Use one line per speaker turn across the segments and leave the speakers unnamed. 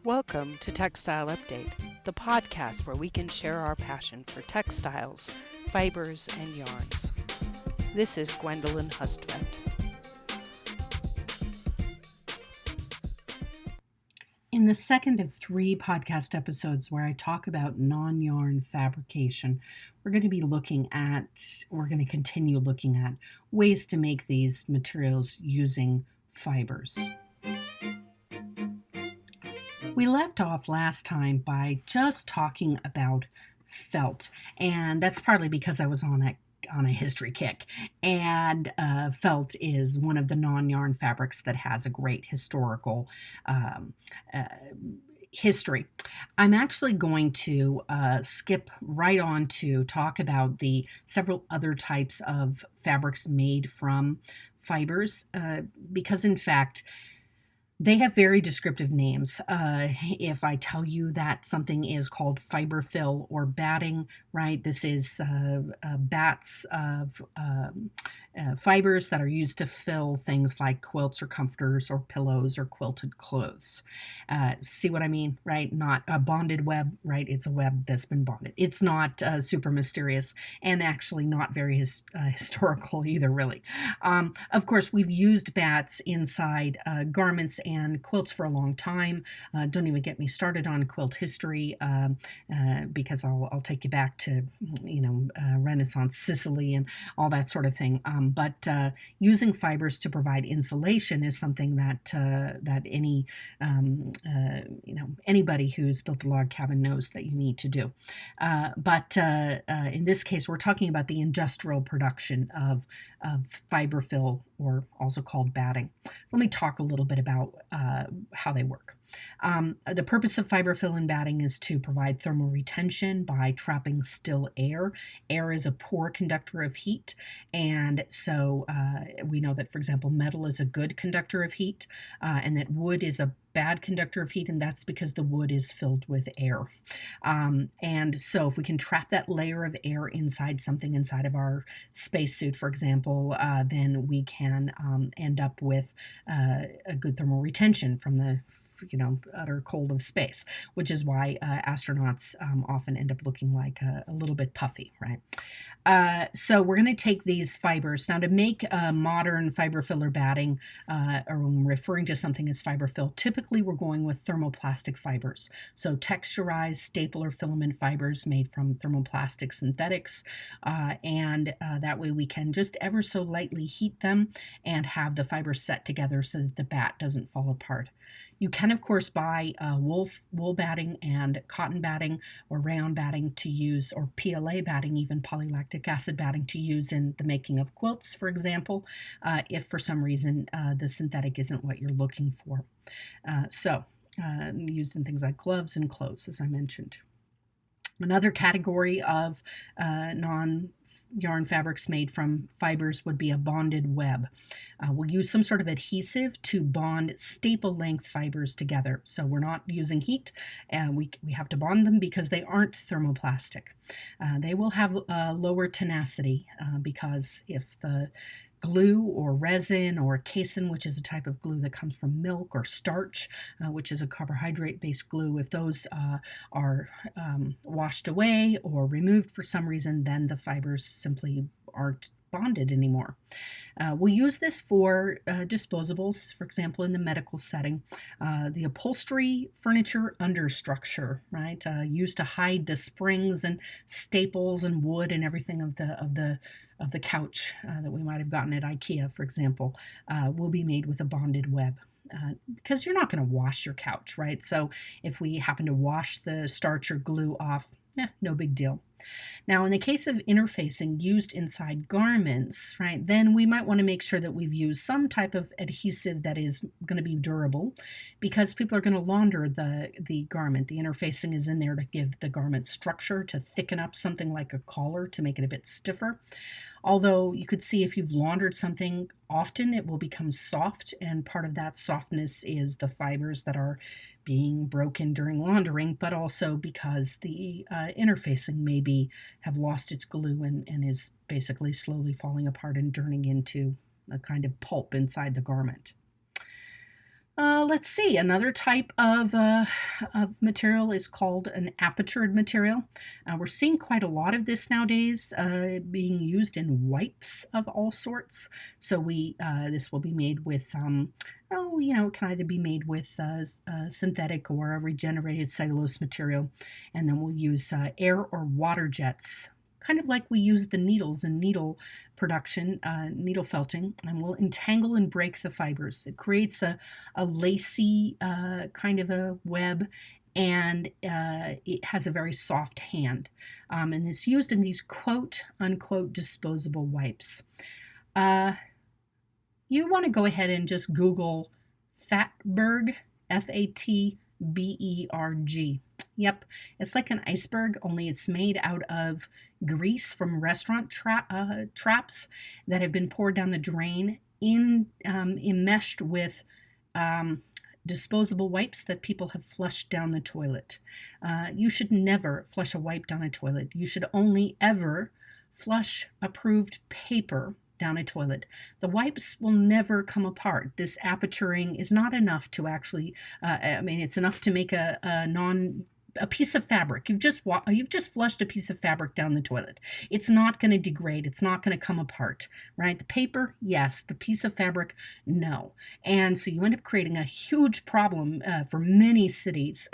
Welcome to Textile Update, the podcast where we can share our passion for textiles, fibers, and yarns. This is Gwendolyn Hustvedt.
In the second of 3 podcast episodes where I talk about non-yarn fabrication, we're going to continue looking at ways to make these materials using fibers. We left off last time by just talking about felt, and that's partly because I was on a history kick, and felt is one of the non-yarn fabrics that has a great historical history. I'm actually going to skip right on to talk about the several other types of fabrics made from fibers, because in fact they have very descriptive names. If I tell you that something is called fiber fill or batting, right? This is bats of fibers that are used to fill things like quilts or comforters or pillows or quilted clothes. See what I mean, right? Not a bonded web, right? It's a web that's been bonded. It's not super mysterious and actually not very historical either, really. Of course, we've used bats inside garments and quilts for a long time. Don't even get me started on quilt history, because I'll take you back to Renaissance Sicily and all that sort of thing. But using fibers to provide insulation is something that anybody who's built a log cabin knows that you need to do. But in this case, we're talking about the industrial production of fiber fill, or also called batting. Let me talk a little bit about how they work. The purpose of fiber fill and batting is to provide thermal retention by trapping still air. Air is a poor conductor of heat, and so we know that, for example, metal is a good conductor of heat, and that wood is a bad conductor of heat, and that's because the wood is filled with air. And so if we can trap that layer of air inside something inside of our spacesuit, for example, then we can end up with a good thermal retention from the utter cold of space, which is why astronauts often end up looking like a little bit puffy, right? So we're going to take these fibers. Now, to make modern fiber filler batting, or when we're referring to something as fiber fill, typically we're going with thermoplastic fibers. So texturized staple or filament fibers made from thermoplastic synthetics, and that way we can just ever so lightly heat them and have the fibers set together so that the bat doesn't fall apart. You can, of course, buy wool batting and cotton batting or rayon batting to use, or PLA batting, even polylactic acid batting, to use in the making of quilts, for example, if for some reason the synthetic isn't what you're looking for. Used in things like gloves and clothes, as I mentioned. Another category of non-yarn fabrics made from fibers would be a bonded web. We'll use some sort of adhesive to bond staple-length fibers together. So we're not using heat, and we have to bond them because they aren't thermoplastic. They will have lower tenacity because if the glue or resin or casein, which is a type of glue that comes from milk, or starch, which is a carbohydrate-based glue, if those are washed away or removed for some reason, then the fibers simply aren't bonded anymore. We'll use this for disposables, for example, in the medical setting. The upholstery furniture understructure, right, used to hide the springs and staples and wood and everything of the couch that we might have gotten at IKEA, for example, will be made with a bonded web. Because you're not going to wash your couch, right? So if we happen to wash the starch or glue off, no big deal. Now, in the case of interfacing used inside garments, right, then we might want to make sure that we've used some type of adhesive that is going to be durable, because people are going to launder the garment. The interfacing is in there to give the garment structure, to thicken up something like a collar to make it a bit stiffer. Although you could see if you've laundered something often, it will become soft, and part of that softness is the fibers that are being broken during laundering, but also because the interfacing maybe have lost its glue and is basically slowly falling apart and turning into a kind of pulp inside the garment. Let's see. Another type of material is called an apertured material. We're seeing quite a lot of this nowadays being used in wipes of all sorts. So this will be made with, it can either be made with synthetic or a regenerated cellulose material. And then we'll use air or water jets, kind of like we use the needles in needle production, needle felting, and we'll entangle and break the fibers. It creates a lacy kind of a web, and it has a very soft hand. And it's used in these quote unquote disposable wipes. You want to go ahead and just Google Fatberg, Fatberg. Yep, it's like an iceberg, only it's made out of grease from restaurant traps that have been poured down the drain, enmeshed with disposable wipes that people have flushed down the toilet. You should never flush a wipe down a toilet. You should only ever flush approved paper down a toilet. The wipes will never come apart. This aperturing is not enough to actually, it's enough to make a piece of fabric. You've just flushed a piece of fabric down the toilet. It's not going to degrade. It's not going to come apart, right? The paper, yes. The piece of fabric, no. And so you end up creating a huge problem for many cities.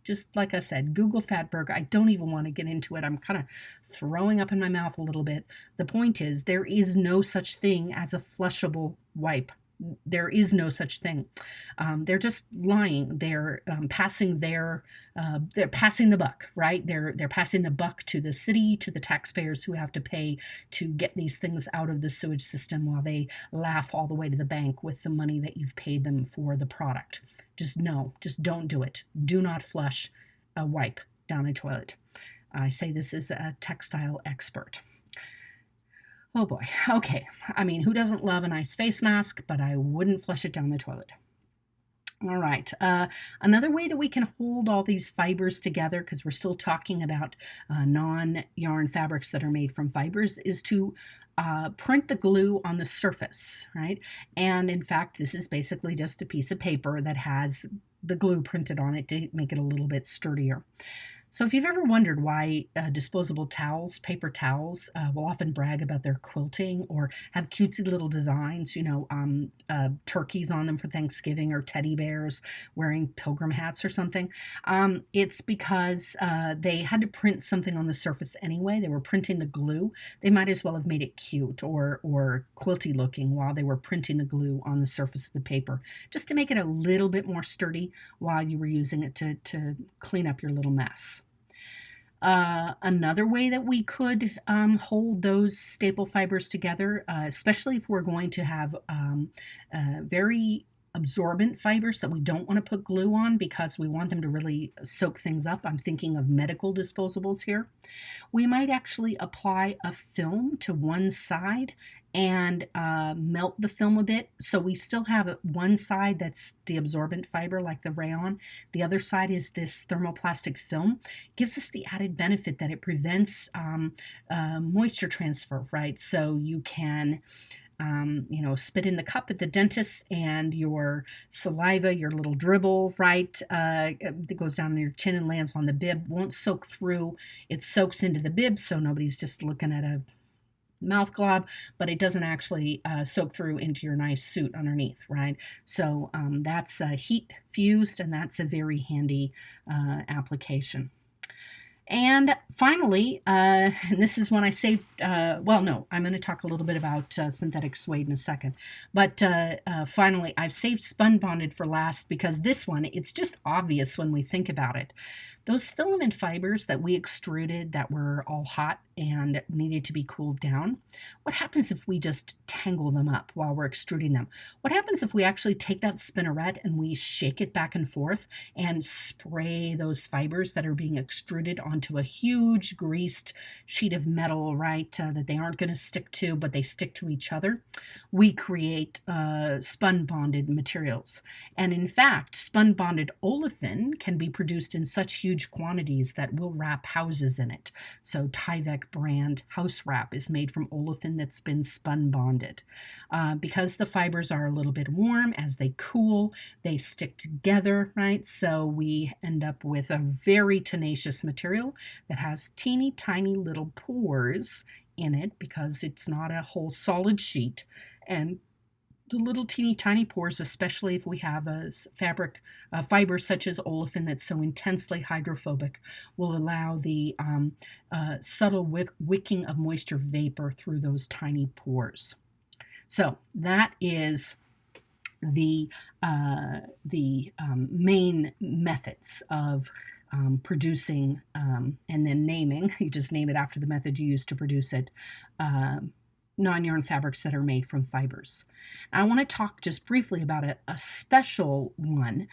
Just like I said, Google Fatberg. I don't even want to get into it. I'm kind of throwing up in my mouth a little bit. The point is, there is no such thing as a flushable wipe. There is no such thing. They're just lying. They're passing the buck, right? They're passing the buck to the city, to the taxpayers who have to pay to get these things out of the sewage system, while they laugh all the way to the bank with the money that you've paid them for the product. Just don't do it. Do not flush a wipe down a toilet. I say this as a textile expert. Oh boy. Okay. Who doesn't love a nice face mask? But I wouldn't flush it down the toilet. All right. Another way that we can hold all these fibers together, because we're still talking about non-yarn fabrics that are made from fibers, is to print the glue on the surface, right? And in fact, this is basically just a piece of paper that has the glue printed on it to make it a little bit sturdier. So if you've ever wondered why disposable towels, paper towels, will often brag about their quilting or have cutesy little designs, turkeys on them for Thanksgiving, or teddy bears wearing pilgrim hats or something, it's because they had to print something on the surface anyway. They were printing the glue. They might as well have made it cute or quilty looking while they were printing the glue on the surface of the paper, just to make it a little bit more sturdy while you were using it to clean up your little mess. Another way that we could hold those staple fibers together, especially if we're going to have very absorbent fibers that we don't want to put glue on because we want them to really soak things up. I'm thinking of medical disposables here. We might actually apply a film to one side and melt the film a bit. So we still have one side that's the absorbent fiber, like the rayon. The other side is this thermoplastic film. It gives us the added benefit that it prevents moisture transfer, right? So you can spit in the cup at the dentist, and your saliva, your little dribble, right, that goes down your chin and lands on the bib, won't soak through. It soaks into the bib, so nobody's just looking at a mouth glob, but it doesn't actually soak through into your nice suit underneath, right? So that's heat fused, and that's a very handy application. And finally, and this is when I saved, I'm going to talk a little bit about synthetic suede in a second. But finally, I've saved spun bonded for last because this one, it's just obvious when we think about it. Those filament fibers that we extruded that were all hot and needed to be cooled down, what happens if we just tangle them up while we're extruding them? What happens if we actually take that spinneret and we shake it back and forth and spray those fibers that are being extruded onto a huge greased sheet of metal, right, that they aren't going to stick to, but they stick to each other? We create spun bonded materials. And in fact, spun bonded olefin can be produced in such huge huge quantities that will wrap houses in it. So Tyvek brand house wrap is made from olefin that's been spun bonded. Because the fibers are a little bit warm, as they cool, they stick together, right? So we end up with a very tenacious material that has teeny tiny little pores in it because it's not a whole solid sheet. And the little teeny tiny pores, especially if we have a fiber such as olefin that's so intensely hydrophobic, will allow the subtle wicking of moisture vapor through those tiny pores. So that is the main methods of producing and then naming. You just name it after the method you use to produce it. Non-yarn fabrics that are made from fibers. I want to talk just briefly about a special one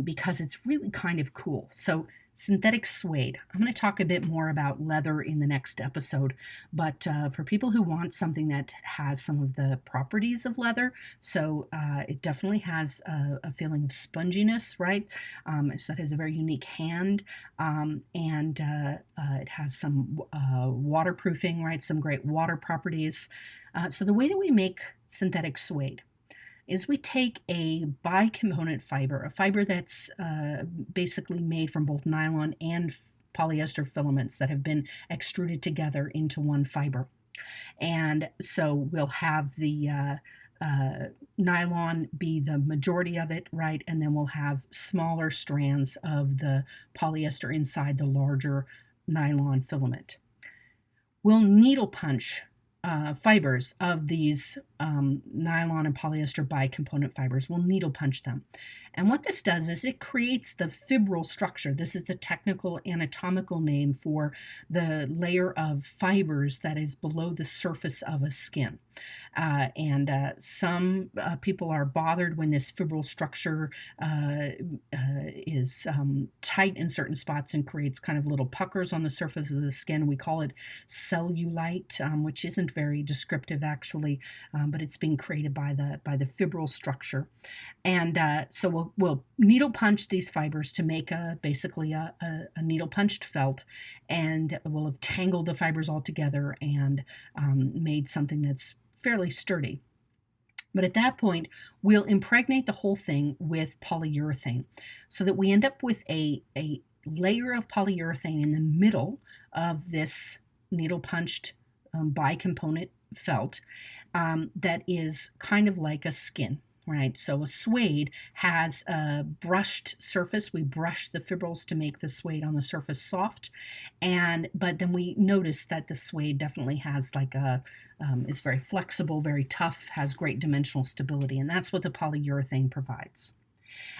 because it's really kind of cool. So synthetic suede. I'm going to talk a bit more about leather in the next episode, but for people who want something that has some of the properties of leather, so it definitely has a feeling of sponginess, right? So it has a very unique hand, and it has some waterproofing, right? Some great water properties. So the way that we make synthetic suede is we take a bicomponent fiber, a fiber that's basically made from both nylon and polyester filaments that have been extruded together into one fiber. And so we'll have the nylon be the majority of it, right? And then we'll have smaller strands of the polyester inside the larger nylon filament. We'll needle punch fibers of these nylon and polyester bicomponent fibers. We'll needle punch them. And what this does is it creates the fibril structure. This is the technical anatomical name for the layer of fibers that is below the surface of a skin. Some people are bothered when this fibril structure is tight in certain spots and creates kind of little puckers on the surface of the skin. We call it cellulite, which isn't very descriptive actually, but it's being created by the fibril structure. And so we'll needle punch these fibers to make basically a needle punched felt, and we'll have tangled the fibers all together and made something that's fairly sturdy. But at that point, we'll impregnate the whole thing with polyurethane so that we end up with a layer of polyurethane in the middle of this needle punched bicomponent felt that is kind of like a skin. Right, so a suede has a brushed surface. We brush the fibrils to make the suede on the surface soft, but then we notice that the suede definitely has it's very flexible, very tough, has great dimensional stability, and that's what the polyurethane provides.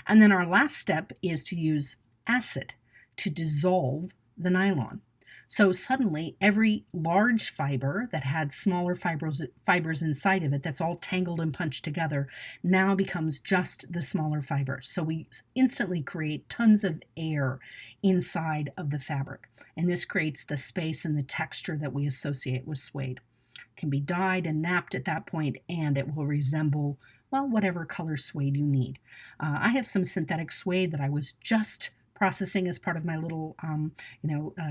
And then our last step is to use acid to dissolve the nylon. So suddenly every large fiber that had smaller fibers inside of it, that's all tangled and punched together, now becomes just the smaller fiber. So we instantly create tons of air inside of the fabric. And this creates the space and the texture that we associate with suede. It can be dyed and napped at that point, and it will resemble, well, whatever color suede you need. I have some synthetic suede that I was just processing as part of my little,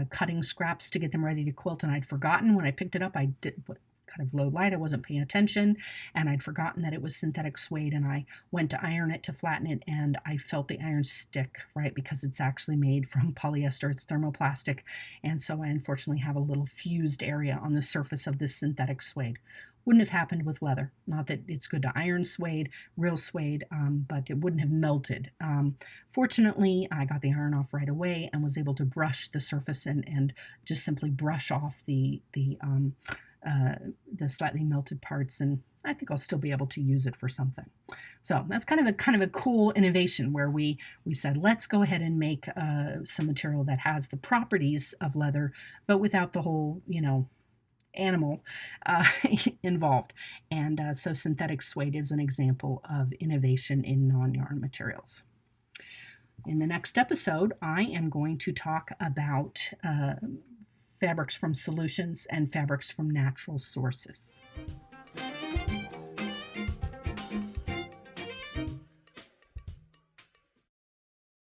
cutting scraps to get them ready to quilt. And I'd forgotten when I picked it up, I did kind of low light, I wasn't paying attention, and I'd forgotten that it was synthetic suede, and I went to iron it to flatten it, and I felt the iron stick, right, because it's actually made from polyester, it's thermoplastic, and so I unfortunately have a little fused area on the surface of this synthetic suede. Wouldn't have happened with leather. Not that it's good to iron suede, real suede, but it wouldn't have melted. Fortunately, I got the iron off right away and was able to brush the surface and just simply brush off the slightly melted parts, and I think I'll still be able to use it for something. So that's kind of a cool innovation where we said, let's go ahead and make some material that has the properties of leather, but without the whole, animal involved. And so synthetic suede is an example of innovation in non-yarn materials. In the next episode, I am going to talk about fabrics from solutions and fabrics from natural sources.